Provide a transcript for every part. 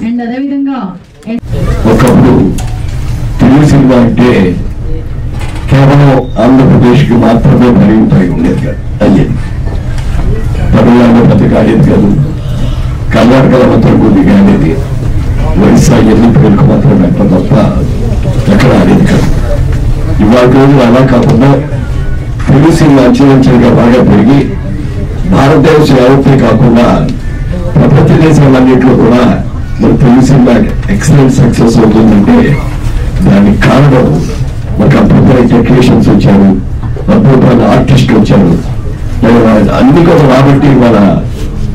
And అదేవిధంగా ఒకప్పుడు Telugu cinema అంటే కేవలం ఆంధ్రప్రదేశ్కి మాత్రమే పరిమితమై ఉండేది కాదు, అయ్యేది. తమిళనాడు పెద్ద కాలేదు కాదు, కర్ణాటకలో మాత్రం కొద్దిగా అనేది, ఒరిస్సా ఎన్ని పేరుకు మాత్రం పెట్టడం తప్ప ఎక్కడ ఆడేది కాదు. ఇవాళ రోజులు అలా కాకుండా తెలుగు సినిమా అంచెలంచెలుగా బాగా పెరిగి భారతదేశం యావత్తే కాకుండా ప్రపంచ దేశాలన్నింటిలో కూడా మన తెలుగు సినిమా ఎక్సలెంట్ సక్సెస్ అవుతుందంటే దానికి కారణం ఒక అద్భుతమైన టెక్నీషియన్స్ వచ్చారు, అద్భుతమైన ఆర్టిస్టులు వచ్చారు, అన్ని కూడా రాబట్టి మన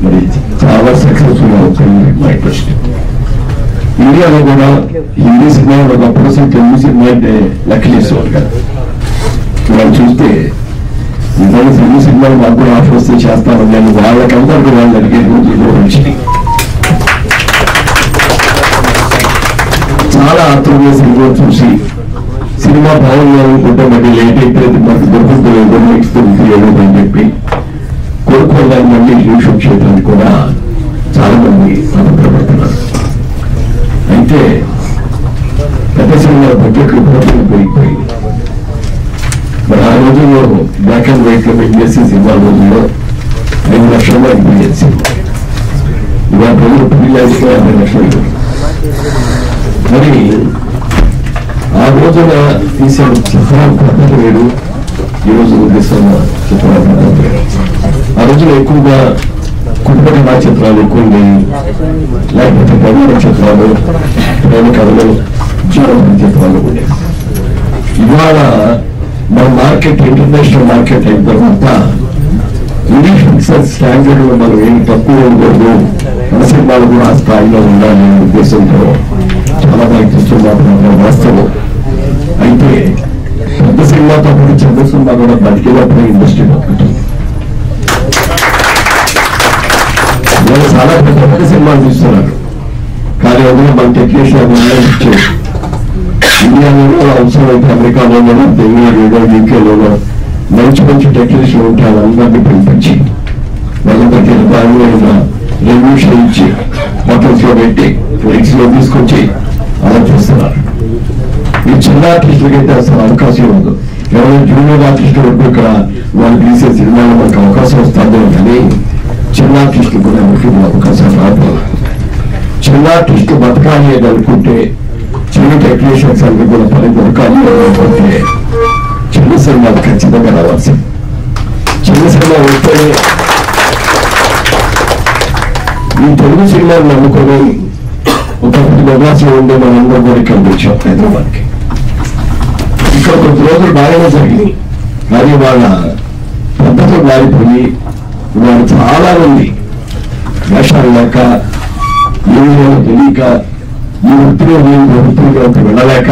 మరి చాలా సక్సెస్ఫుల్ అవుతుంది మై క్వశ్చన్. ఇండియాలో కూడా హిందీ సినిమా ఒకప్పుడు తెలుగు సినిమా అంటే లెక్కలేసేవాడు కదా. వాళ్ళు చూస్తే నిజంగా తెలుగు సినిమాలు మాకు కూడా ఆఫర్ వస్తే చేస్తామని నేను వాళ్ళకందరికీ వాళ్ళు అడిగే రోజుల్లో వచ్చినాయి. చాలా ఆత్మీయ సినిమా చూసి సినిమా బాగుండాలనుకుంటే మళ్ళీ లేట్ అయితే మాకు దొరుకుతుంది నెక్స్ట్ అని చెప్పి కోరుకోవడానికి మళ్ళీ యూట్యూబ్ చేయడానికి కూడా చాలా మంది అభిప్రాయపడుతున్నారు. అయితే పెద్ద సినిమా బడ్జెట్లు పెరిగిపోయింది. మరి ఆ రోజుల్లో బ్లాక్ అండ్ వైట్ లో మేము చేసే సినిమా రోజుల్లో 5 లక్షల మంది బిలియన్ సినిమా, ఇవాళ రోజులు 10 లక్షలు 50 లక్షలు. మరి ఆ రోజున తీసే చిత్రాల పద్ధతి వేరు, ఈ రోజు తీస్తున్న చిత్రాల పద్ధతి వేరు. ఆ రోజున ఎక్కువగా కుటుంబ కళా చిత్రాలు ఎక్కువ ఉండేవి, లేకపోతే ప్రముఖ చిత్రాలు, ప్రేమ కథలు, జీవన చిత్రాలు ఉండేవి. ఇవాళ మన మార్కెట్ ఇంటర్నేషనల్ మార్కెట్ అయిన తర్వాత ఇంగ్లీష్ పిక్చర్ స్టాండర్డ్ లో మనం ఏం తక్కువ ఉండకూడదు, మన సినిమాలు కూడా ఆ స్థాయిలో ఉండాలనే ఉద్దేశంతో చాలా ప్రయత్నిస్తున్నారు వాస్తవం. అయితే పెద్ద సినిమాతో పాటు చిన్న సినిమా కూడా బతికేటప్పుడు ఇండస్ట్రీ బతుకుతుంది. చాలా పెద్ద సినిమాలు తీస్తున్నారు, కానీ అందులో మన టెక్నీషియన్ ఇచ్చారు. ఇండియాలో అవసరమైతే అమెరికాలోనో, బెంగళూరులో, యూకేలోనో మంచి మంచి టెక్నీషియన్ ఉంటే వాళ్ళందరినీ పిలిపించి వాళ్ళందరికీ బాగున్న రెవల్యూషన్ ఇచ్చి హోటల్స్ లో పెట్టి ఫ్లైట్స్ లో తీసుకొచ్చి అలా చేస్తున్నారు. ఈ చిన్న ఆర్టిస్టులకి అయితే అసలు అవకాశం ఉండదు. ఎవరైనా జూనియర్ ఆర్టిస్టులు వరకు ఇక్కడ వాళ్ళు తీసే సినిమాలో మనకు అవకాశం వస్తుందో కానీ చిన్న ఆర్టిస్టులు కూడా ఎవరికి అవకాశం రాదు. చిన్న ఆర్టిస్టు బతకాలి అని అనుకుంటే, చిన్న టెక్నీషియన్స్ అన్ని కూడా పని దొరకాలి అనుకుంటే చిన్న సినిమా ఖచ్చితంగా రావాల్సింది. చిన్న సినిమా వస్తే ఈ తెలుగు సినిమాను నమ్ముకొని ఒకటి నివాసం ఉండే మనందరం కూడా ఇక్కడ వచ్చాం హైదరాబాద్కి. ఇక్కడ కొద్ది రోజులు బాగానే జరిగింది, కానీ వాళ్ళ పద్ధతులు మారిపోయి వాళ్ళు చాలా మంది వేషాలు లేక, ఏమో తెలియక, ఈ వృత్తిలో వృత్తిలోకి వెళ్ళలేక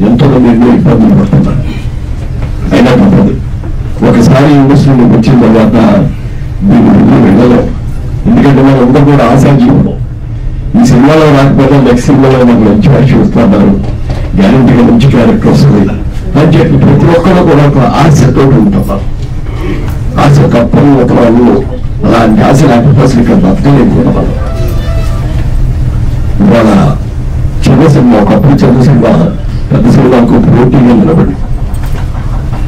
ఎంతో మంది ఎన్నో ఇబ్బందులు పడుతున్నారు. అయినా తప్పదు, ఒకసారి ఇండస్ట్రీలోకి వచ్చిన తర్వాత దీని వృత్తి వెళ్ళలేం. ఎందుకంటే వాళ్ళందరూ కూడా ఆశాజీవులు. ఈ సినిమాలో రాకపోతే నెక్స్ట్ సినిమాలో నాకు మంచి వేషం ఇస్తున్నారు, గ్యారంటీగా మంచి క్యారెక్టర్ వస్తుంది అని చెప్పి ప్రతి ఒక్కరు కూడా ఒక ఆశతో ఉంటున్నారు. ఆశ తప్పని ఒక వాళ్ళు అలాంటి ఆశ లేకపోతే అసలు ఇక్కడ బతకలేదు కూడా మనం. ఇవాళ చిన్న సినిమా, ఒకప్పుడు చిన్న సినిమా పెద్ద సినిమాకు పోటీగా నిలబడి,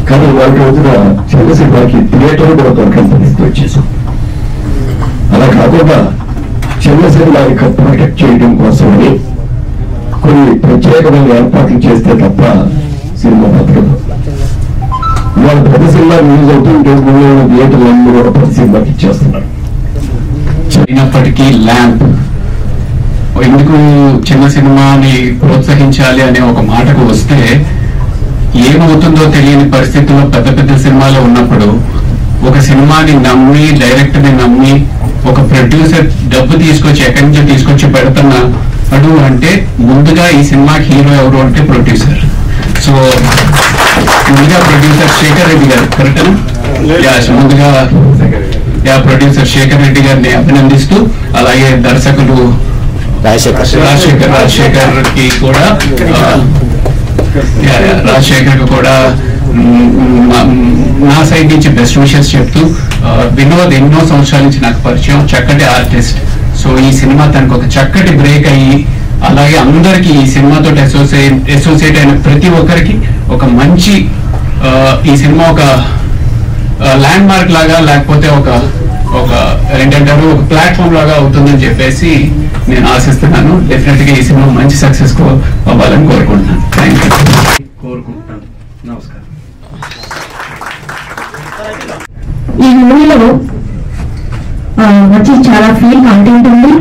కానీ వాటి రోజున చిన్న సినిమాకి థియేటర్ కూడా దొరకని పరిస్థితి వచ్చేసాం. అలా కాకుండా చిన్న సినిమాని ప్రొటెక్ట్ చేయడం కోసమని కొన్ని ప్రత్యేకమైన ఏర్పాట్లు చేస్తే తప్ప సినిమా బతకదు. ఇవాళ పెద్ద సినిమా రిలీజ్ అవుతుంటే థియేటర్లన్నీ కూడా పెద్ద సినిమాకి ఇచ్చేస్తున్నారు. అయినప్పటికీ ల్యాంప్ ఎందుకు చిన్న సినిమాని ప్రోత్సహించాలి అనే ఒక మాటకు వస్తే, ఏమవుతుందో తెలియని పరిస్థితుల్లో పెద్ద పెద్ద సినిమాలు ఉన్నప్పుడు ఒక సినిమాని నమ్మి, డైరెక్టర్ ని నమ్మి, ఒక ప్రొడ్యూసర్ డబ్బు తీసుకొచ్చి ఎక్కడి నుంచో తీసుకొచ్చి పెడుతున్నాడు అంటే ముందుగా ఈ సినిమాకి హీరో ఎవరు అంటే ప్రొడ్యూసర్. సో ముందుగా ప్రొడ్యూసర్ శేఖర్ రెడ్డి గారు, కరెక్టా? ముందుగా ప్రొడ్యూసర్ శేఖర్ రెడ్డి గారిని అభినందిస్తూ, అలాగే దర్శకులు రాజశేఖర్ కి కూడా నా సైడ్ నుంచి బెస్ట్ విషెస్ చెప్తూ, వినోద్ ఎన్నో సంవత్సరాల నుంచి నాకు పరిచయం, చక్కటి ఆర్టిస్ట్. సో ఈ సినిమా తనకు ఒక చక్కటి బ్రేక్ అయ్యి, అలాగే అందరికి ఈ సినిమాతో అసోసియేట్ అయిన ప్రతి ఒక్కరికి ఒక మంచి ఈ సినిమా ఒక ల్యాండ్ మార్క్ లాగా, లేకపోతే ఒక ఏంటంటారు ఒక ప్లాట్ఫామ్ లాగా అవుతుందని చెప్పేసి నేను ఆశిస్తున్నాను. డెఫినెట్ గా ఈ సినిమా మంచి సక్సెస్ అవ్వాలని కోరుకుంటున్నాను. Thank you. కోరుకుంటున్నాను. నమస్కారం. ఈ మూవీలో వచ్చి చాలా ఫీల్ కంటెంట్ ఉంది.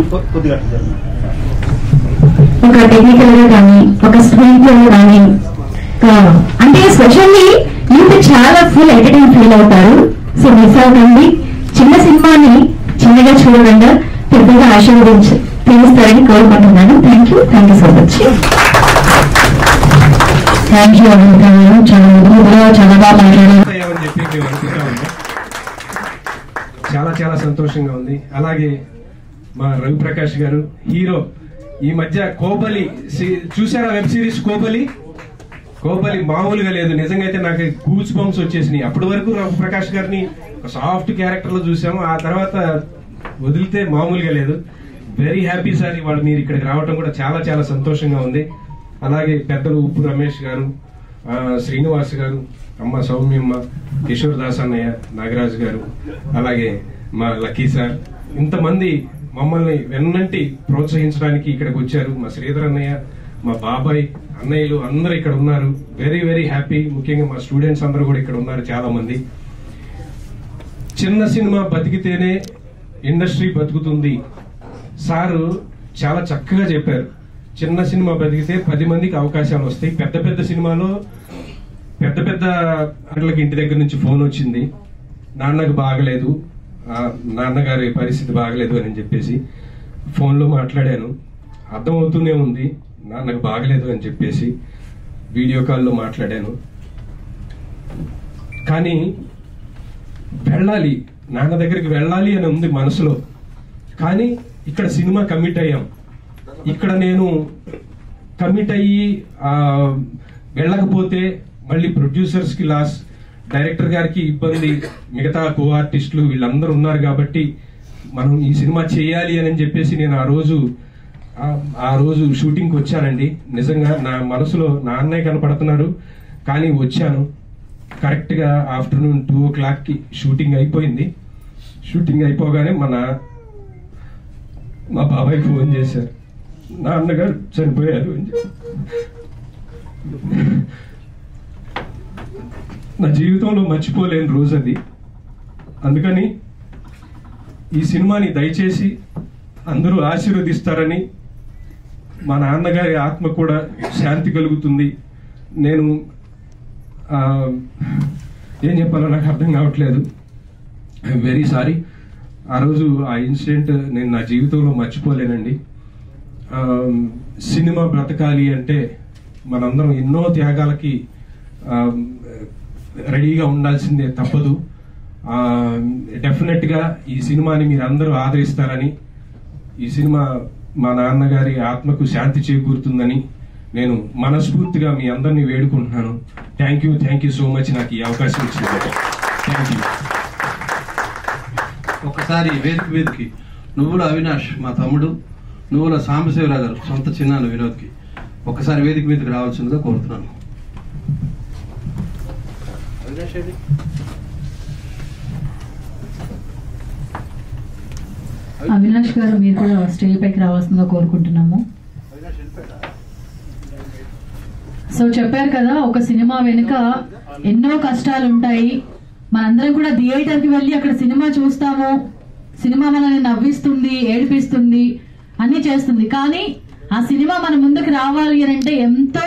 ఒక టెక్నికల్ గా కానీ, ఒక స్క్రీన్ ప్లే కానీ, అంటే స్పెషల్లీ యూత్ చాలా ఫుల్ ఎంటర్టైన్ ఫీల్ అవుతారు. సో మిస్ అవ్వకండి. చిన్న సినిమాని చిన్నగా చూడకుండా పెద్దగా ఆశీర్వదిస్తారని కోరుకుంటున్నాను. Thank you so much. Thank you Anantha గారు. చాలా మృదువుగా చాలా బాగా మాట్లాడారు. చాలా చాలా సంతోషంగా ఉంది. అలాగే మా రవిప్రకాష్ గారు హీరో. ఈ మధ్య కోబలి చూసారా? వెబ్ సిరీస్ కోబలి మామూలుగా లేదు. నిజంగా అయితే నాకు గూస్ బంప్స్ వచ్చేసినాయి. అప్పటి వరకు రవిప్రకాష్ గారిని సాఫ్ట్ క్యారెక్టర్ లో చూసాము, ఆ తర్వాత వదిలితే మామూలుగా లేదు. వెరీ హ్యాపీ సార్, ఇవాళ మీరు ఇక్కడికి రావడం కూడా చాలా చాలా సంతోషంగా ఉంది. అలాగే పెద్దలు ఉప్పు రమేష్ గారు, శ్రీనివాస్ గారు, అమ్మ సౌమ్యమ్మ, కిషోర్ దాస్ అన్నయ్య, నాగరాజు గారు, అలాగే మా లక్కీ సార్, ఇంతమంది మమ్మల్ని వెన్నంటి ప్రోత్సహించడానికి ఇక్కడికి వచ్చారు. మా శ్రీధర్ అన్నయ్య, మా బాబాయ్, అన్నయ్యలు అందరూ ఇక్కడ ఉన్నారు. Very very happy. ముఖ్యంగా మా స్టూడెంట్స్ అందరూ కూడా ఇక్కడ ఉన్నారు చాలా మంది. చిన్న సినిమా బతికితేనే ఇండస్ట్రీ బతుకుతుంది. సారు చాలా చక్కగా చెప్పారు. చిన్న సినిమా బతికితే 10 మందికి అవకాశాలు వస్తాయి. పెద్ద పెద్ద సినిమాలో పెద్ద అట్లకి ఇంటి దగ్గర నుంచి ఫోన్ వచ్చింది, నాన్నకు బాగలేదు, నాన్నగారి పరిస్థితి బాగలేదు అని చెప్పేసి ఫోన్లో మాట్లాడాను. అర్థమవుతూనే ఉంది నాన్నకు బాగలేదు అని చెప్పేసి. వీడియో కాల్లో మాట్లాడాను. కానీ వెళ్ళాలి, నాన్న దగ్గరికి వెళ్ళాలి అని ఉంది మనసులో. కానీ ఇక్కడ సినిమా కమిట్ అయ్యాం. ఇక్కడ నేను కమిట్ అయ్యి వెళ్ళకపోతే మళ్ళీ ప్రొడ్యూసర్స్ కి లాస్, డైరెక్టర్ గారికి ఇబ్బంది, మిగతా కో ఆర్టిస్టులు వీళ్ళందరూ ఉన్నారు కాబట్టి మనం ఈ సినిమా చేయాలి అని చెప్పేసి నేను ఆ రోజు షూటింగ్కి వచ్చానండి. నిజంగా నా మనసులో నా అన్నయ్య కనపడుతున్నారు, కానీ వచ్చాను. కరెక్ట్ గా ఆఫ్టర్నూన్ 2 o'clock షూటింగ్ అయిపోయింది. షూటింగ్ అయిపోగానే మా బాబాయ్ ఫోన్ చేశారు, నాన్నగారు చనిపోయారు అని చెప్పి. నా జీవితంలో మర్చిపోలేని రోజు అది. అందుకని ఈ సినిమాని దయచేసి అందరూ ఆశీర్వదిస్తారని, మా నాన్నగారి ఆత్మ కూడా శాంతి కలుగుతుంది. నేను ఏం చెప్పాలో నాకు అర్థం కావట్లేదు. I'm very sorry. ఆ రోజు ఆ ఇన్సిడెంట్ నేను నా జీవితంలో మర్చిపోలేనండి. సినిమా బ్రతకాలి అంటే మనందరం ఎన్నో త్యాగాలకి రెడీగా ఉండాల్సిందే, తప్పదు. డెఫినెట్ గా ఈ సినిమాని మీరు అందరూ ఆదరిస్తారని, ఈ సినిమా మా నాన్నగారి ఆత్మకు శాంతి చేకూరుతుందని నేను మనస్ఫూర్తిగా మీ అందరినీ వేడుకుంటున్నాను. థ్యాంక్ యూ సో మచ్ నాకు ఈ అవకాశం ఇచ్చినందుకు. Thank you. ఒకసారి వేదిక మీదకి నువ్వుల అవినాష్ మా తమ్ముడు, నువ్వుల సాంబశివరావు గారు సొంత చిన్నాను వినోద్కి ఒకసారి వేదిక మీదకి రావాల్సిందిగా కోరుతున్నాను. అవినాష్ గారు మీరు కూడా స్టేజ్ పైకి రావాల్సిందిగా కోరుకుంటున్నాము. సో చెప్పారు కదా, ఒక సినిమా వెనుక ఎన్నో కష్టాలు ఉంటాయి. మనందరం కూడా థియేటర్ కి వెళ్ళి అక్కడ సినిమా చూస్తాము, సినిమా మనల్ని నవ్విస్తుంది, ఏడిపిస్తుంది, అన్ని చేస్తుంది. కానీ ఆ సినిమా మన ముందుకు రావాలి అని అంటే ఎంతో